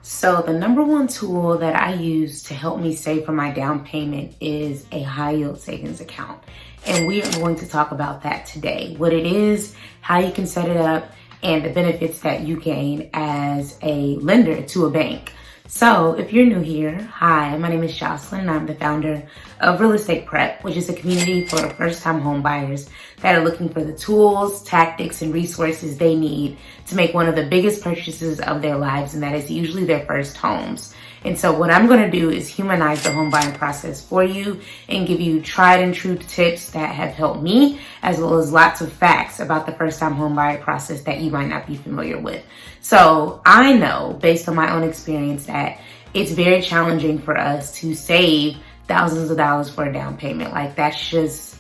So the number one tool that I use to help me save for my down payment is a high yield savings account. And we are going to talk about that today. What it is, how you can set it up, and the benefits that you gain as a lender to a bank. So if you're new here, hi, my name is Jocelyn and I'm the founder of Real Estate Prep, which is a community for first-time home buyers that are looking for the tools, tactics, and resources they need to make one of the biggest purchases of their lives, and that is usually their first homes. And so what I'm going to do is humanize the home buying process for you and give you tried and true tips that have helped me, as well as lots of facts about the first time home buyer process that you might not be familiar with. So I know based on my own experience that it's very challenging for us to save thousands of dollars for a down payment. Like, that's just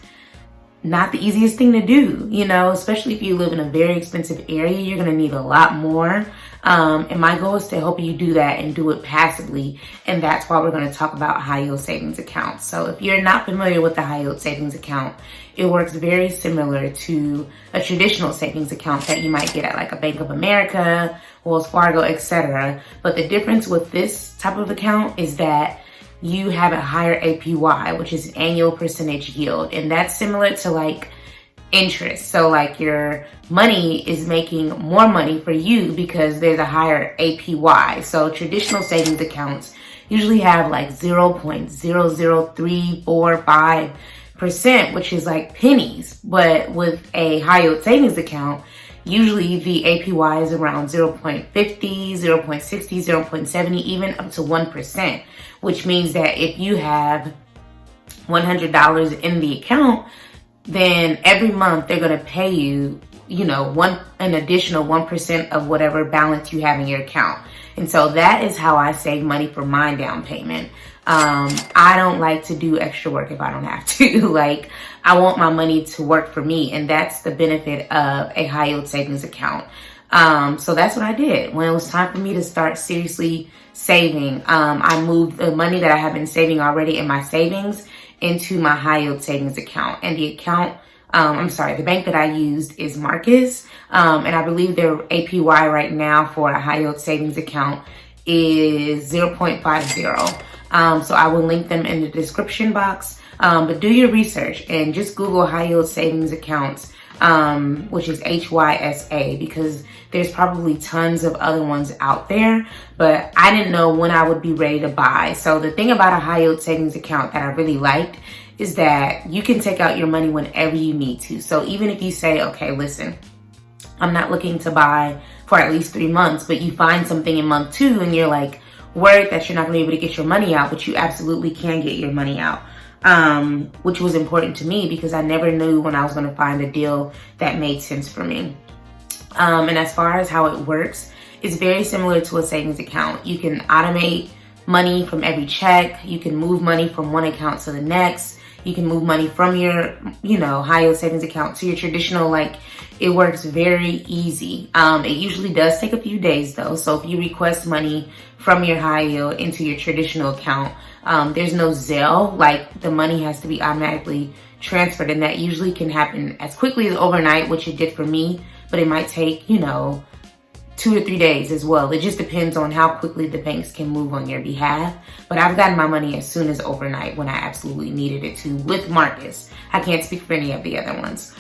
not the easiest thing to do, especially if you live in a very expensive area. You're going to need a lot more. And my goal is to help you do that and do it passively. And that's why we're going to talk about high yield savings accounts. So if you're not familiar with the high yield savings account, it works very similar to a traditional savings account that you might get at like a Bank of America, Wells Fargo, etc. But the difference with this type of account is that you have a higher APY, which is annual percentage yield. And that's similar to like interest. So like your money is making more money for you because there's a higher APY. So traditional savings accounts usually have like 0.00345%, which is like pennies. But with a high yield savings account, usually the APY is around 0.50, 0.60, 0.70, even up to 1%, which means that if you have $100 in the account, then every month they're going to pay you, an additional 1% of whatever balance you have in your account. And so that is how I save money for my down payment. I don't like to do extra work if I don't have to. Like, I want my money to work for me, and that's the benefit of a high yield savings account. So that's what I did. When it was time for me to start seriously saving, I moved the money that I had been saving already in my savings into my high yield savings account. And the bank that I used is Marcus. And I believe their APY right now for a high yield savings account is 0.50. So I will link them in the description box. But do your research and just Google high yield savings accounts, which is HYSA, because there's probably tons of other ones out there, but I didn't know when I would be ready to buy. So the thing about a high yield savings account that I really liked is that you can take out your money whenever you need to. So even if you say, okay, listen, I'm not looking to buy for at least 3 months, but you find something in month 2 and you're like worried that you're not gonna be able to get your money out, but you absolutely can get your money out. Which was important to me because I never knew when I was going to find a deal that made sense for me. And as far as how it works, it's very similar to a savings account. You can automate money from every check. You can move money from one account to the next. You can move money from your, high yield savings account to your traditional, it works very easy. It usually does take a few days though. So if you request money from your high yield into your traditional account, there's no Zelle, the money has to be automatically transferred, and that usually can happen as quickly as overnight, which it did for me, but it might take, 2 to 3 days as well. It just depends on how quickly the banks can move on your behalf. But I've gotten my money as soon as overnight when I absolutely needed it to with Marcus. I can't speak for any of the other ones.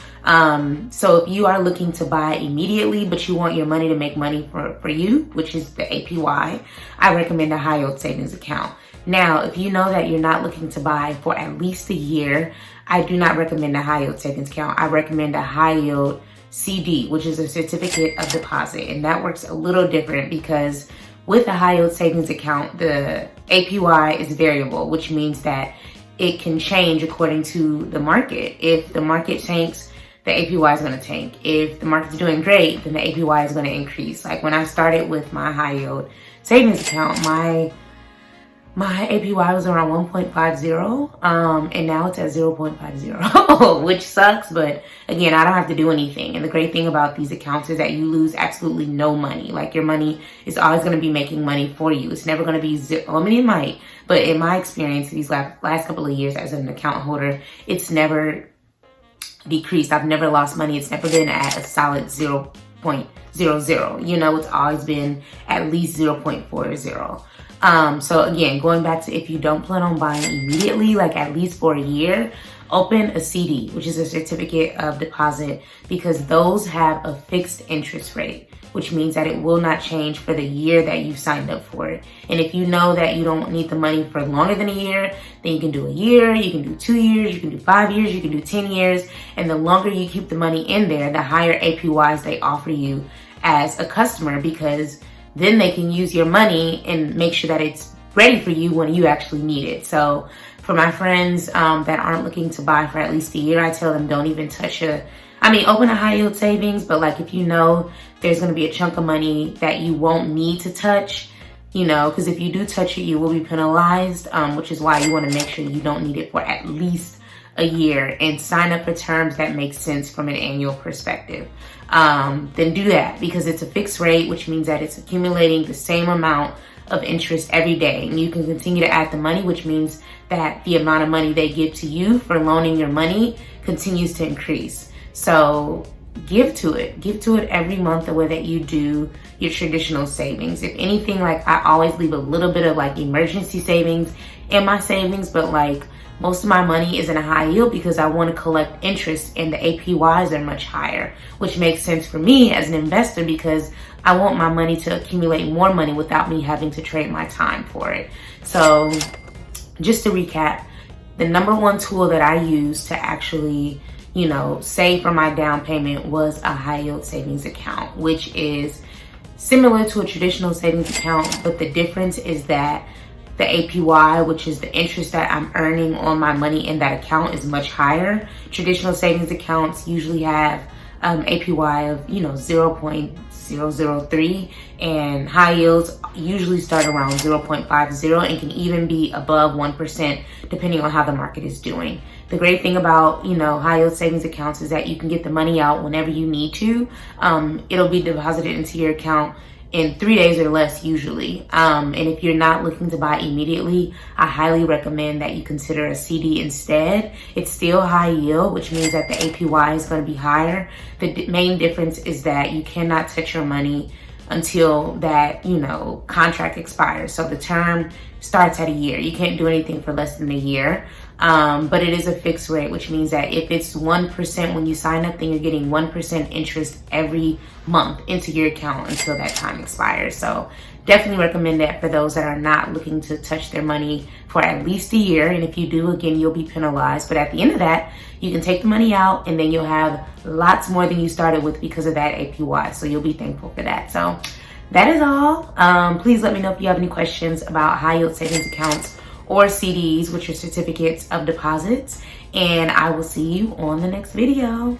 So if you are looking to buy immediately, but you want your money to make money for you, which is the APY, I recommend a high yield savings account. Now, if you know that you're not looking to buy for at least a year, I do not recommend a high yield savings account. I recommend a high yield CD, which is a certificate of deposit. And that works a little different because with a high yield savings account, the APY is variable, which means that it can change according to the market. If the market tanks, the APY is going to tank. If the market's doing great, then the APY is going to increase. Like when I started with my high yield savings account, my APY was around 1.50, and now it's at 0.50, which sucks, but again, I don't have to do anything. And the great thing about these accounts is that you lose absolutely no money. Like your money is always going to be making money for you. It's never going to be zero. I mean, it might, but in my experience, these last couple of years as an account holder, it's never decreased. I've never lost money. It's never been at a solid 0 0.00. You know, it's always been at least 0.40. So again, going back to if you don't plan on buying immediately, like at least for a year, open a CD, which is a certificate of deposit, because those have a fixed interest rate, which means that it will not change for the year that you've signed up for it. And if you know that you don't need the money for longer than a year, then you can do a year, you can do 2 years, you can do 5 years, you can do 10 years. And the longer you keep the money in there, the higher APYs they offer you as a customer, because then they can use your money and make sure that it's ready for you when you actually need it. So for my friends that aren't looking to buy for at least a year, I tell them don't even touch open a high yield savings, but like if you know there's gonna be a chunk of money that you won't need to touch, you know, because if you do touch it, you will be penalized, which is why you wanna make sure you don't need it for at least a year, and sign up for terms that make sense from an annual perspective. Then do that, because it's a fixed rate, which means that it's accumulating the same amount of interest every day, and you can continue to add the money, which means that the amount of money they give to you for loaning your money continues to increase. So give to it every month, the way that you do your traditional savings. If anything, like I always leave a little bit of like emergency savings in my savings, but like most of my money is in a high yield because I want to collect interest, and the APYs are much higher, which makes sense for me as an investor because I want my money to accumulate more money without me having to trade my time for it. So just to recap, the number one tool that I use to actually, you know, save for my down payment was a high yield savings account, which is similar to a traditional savings account, but the difference is that the APY, which is the interest that I'm earning on my money in that account, is much higher. Traditional savings accounts usually have APY of, you know, 0.003, and high yields usually start around 0.50 and can even be above 1% depending on how the market is doing. The great thing about, you know, high yield savings accounts is that you can get the money out whenever you need to. It'll be deposited into your account in 3 days or less usually. And if you're not looking to buy immediately, I highly recommend that you consider a CD instead. It's still high yield, which means that the APY is going to be higher. The main difference is that you cannot touch your money until that, you know, contract expires. So the term starts at a year. You can't do anything for less than a year. But it is a fixed rate, which means that if it's 1% when you sign up, then you're getting 1% interest every month into your account until that time expires. So definitely recommend that for those that are not looking to touch their money for at least a year. And if you do, again, you'll be penalized. But at the end of that, you can take the money out and then you'll have lots more than you started with because of that APY. So you'll be thankful for that. So that is all. Please let me know if you have any questions about high yield savings accounts or CDs, which are certificates of deposits. And I will see you on the next video.